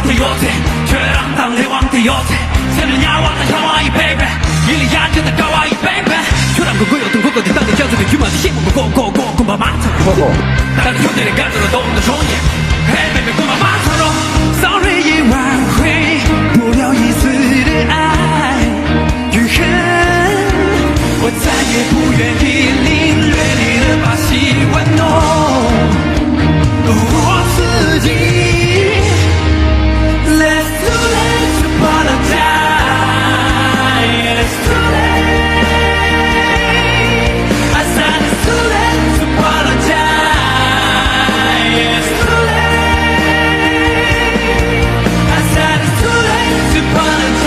的药材，却让当雷王的药材，才能压忘了向往一辈辈，一粒牙尖的高傲一辈辈，却让狗狗有痛狗狗的当地叫做的巨蟒的羡慕过恐怕马场，但是兄弟的感受了动的双眼，嘿妹妹恐怕马场中，sorry 一挽回不了一丝的爱与恨，我再也不愿意领略你的把戏玩弄。我自己 Let's too late to apologize It's too late I said it's too late to apologize It's too late I said it's too late to apologize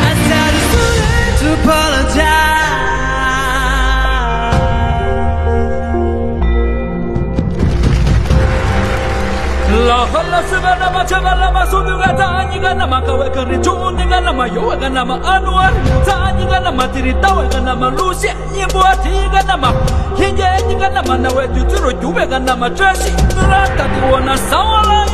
I said it's too late to apologize La sebana chavala masuduga taniga nama kaweka rijuniga nama yoga nama anuar taniga nama tiritawa nama lucia nyimboatiga nama hinje nama nawe tuturo jubega nama trashi rata diwana sawala